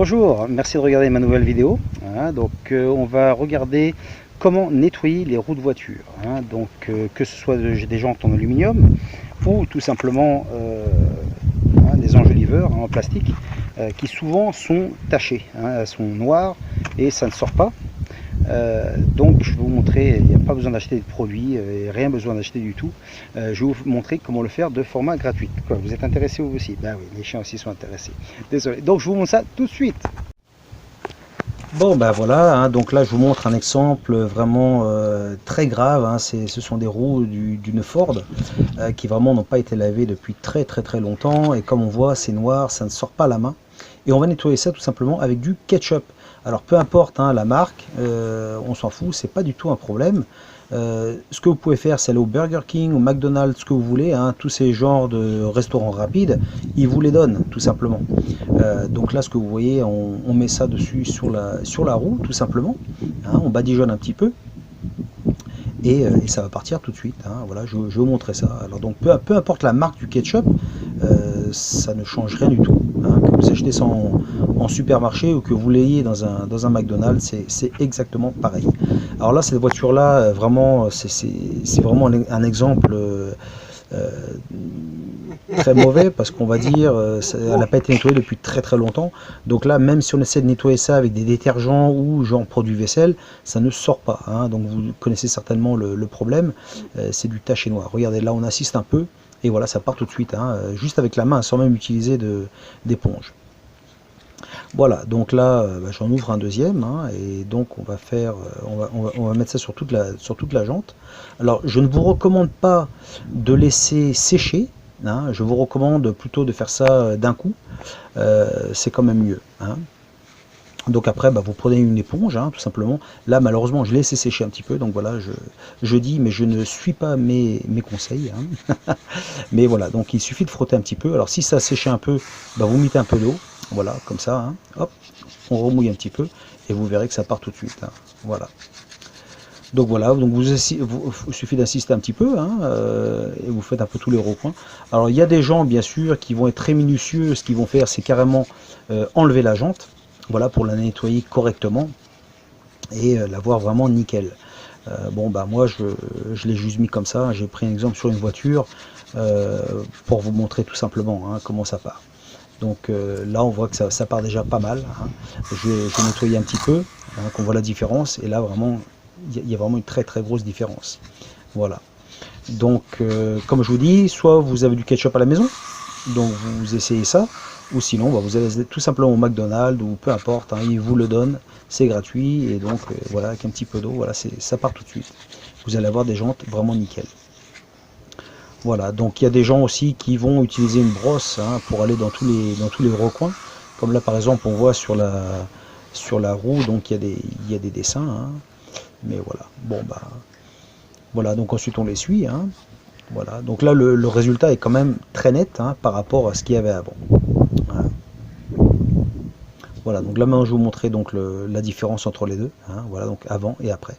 Bonjour, merci de regarder ma nouvelle vidéo. On va regarder comment nettoyer les roues de voiture. Que ce soit des jantes en aluminium ou tout simplement des enjoliveurs en plastique qui souvent sont tachés, elles sont noires et ça ne sort pas. Donc je vais vous montrer, il n'y a pas besoin d'acheter de produits, rien besoin d'acheter du tout. Je vais vous montrer comment le faire de format gratuit. Quoi, vous êtes intéressé vous aussi? Ben oui, les chiens aussi sont intéressés. Désolé, donc je vous montre ça tout de suite. Bon ben voilà, donc là je vous montre un exemple vraiment très grave. Ce sont des roues d'une Ford qui vraiment n'ont pas été lavées depuis très longtemps, et comme on voit c'est noir, ça ne sort pas à la main, et on va nettoyer ça tout simplement avec du ketchup. Alors peu importe la marque, on s'en fout, c'est pas du tout un problème. Ce que vous pouvez faire, c'est aller au Burger King, au McDonald's, ce que vous voulez, tous ces genres de restaurants rapides, ils vous les donnent tout simplement. Donc là, ce que vous voyez, on met ça dessus sur la roue tout simplement, on badigeonne un petit peu, et ça va partir tout de suite. Voilà, je vais vous montrer ça. Alors donc peu importe la marque du ketchup, ça ne change rien du tout. Que vous achetez ça en supermarché ou que vous l'ayez dans un McDonald's, c'est exactement pareil. Alors là, cette voiture là, vraiment, c'est vraiment un exemple très mauvais, parce qu'on va dire elle n'a pas été nettoyée depuis très longtemps. Donc là, même si on essaie de nettoyer ça avec des détergents ou genre produit vaisselle, ça ne sort pas. Donc vous connaissez certainement le problème, c'est du taché noir. Regardez, là on assiste un peu, et voilà, ça part tout de suite, juste avec la main, sans même utiliser d'éponge. Voilà, donc là j'en ouvre un deuxième, et donc on va faire, on va mettre ça sur toute la jante. Alors je ne vous recommande pas de laisser sécher, je vous recommande plutôt de faire ça d'un coup, c'est quand même mieux. Donc après vous prenez une éponge, tout simplement. Là malheureusement je l'ai laissé sécher un petit peu, donc voilà, je dis, mais je ne suis pas mes conseils, mais voilà, donc il suffit de frotter un petit peu. Alors si ça a séché un peu, vous mettez un peu d'eau, voilà, comme ça, hop, on remouille un petit peu, et vous verrez que ça part tout de suite, voilà. Donc voilà, donc il suffit d'assister un petit peu, et vous faites un peu tous les recoins. Alors il y a des gens bien sûr qui vont être très minutieux, ce qu'ils vont faire c'est carrément enlever la jante, voilà, pour la nettoyer correctement et la voir vraiment nickel. Moi je l'ai juste mis comme ça, j'ai pris un exemple sur une voiture pour vous montrer tout simplement comment ça part. Donc là on voit que ça part déjà pas mal, je vais nettoyer un petit peu, qu'on voit la différence, et là vraiment il y a vraiment une très grosse différence. Voilà, donc comme je vous dis, soit vous avez du ketchup à la maison, donc vous essayez ça, ou sinon vous allez tout simplement au McDonald's ou peu importe, ils vous le donnent, c'est gratuit, et donc voilà, avec un petit peu d'eau, voilà, ça part tout de suite, vous allez avoir des jantes vraiment nickel. Voilà, donc il y a des gens aussi qui vont utiliser une brosse pour aller dans tous les recoins, comme là par exemple on voit sur la roue, donc il y a des dessins, mais voilà, voilà, donc ensuite on l'essuie, voilà, donc là le résultat est quand même très net par rapport à ce qu'il y avait avant. Voilà, donc là maintenant je vais vous montrer donc la différence entre les deux, voilà, donc avant et après.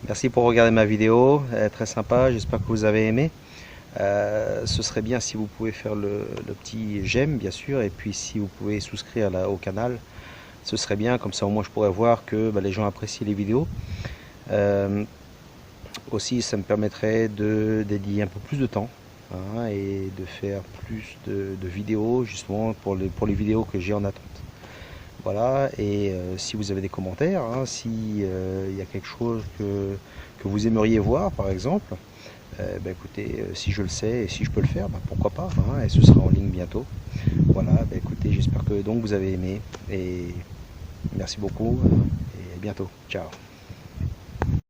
Merci pour regarder ma vidéo, très sympa, j'espère que vous avez aimé. Ce serait bien si vous pouvez faire le petit j'aime bien sûr, et puis si vous pouvez souscrire au canal, ce serait bien, comme ça au moins je pourrais voir que les gens apprécient les vidéos. Aussi ça me permettrait de dédier un peu plus de temps et de faire plus de vidéos justement pour les vidéos que j'ai en attente. Voilà, et si vous avez des commentaires, si il y a quelque chose que vous aimeriez voir par exemple, écoutez, si je le sais et si je peux le faire, pourquoi pas, et ce sera en ligne bientôt. Voilà, écoutez, j'espère que donc vous avez aimé, et merci beaucoup, et à bientôt, ciao.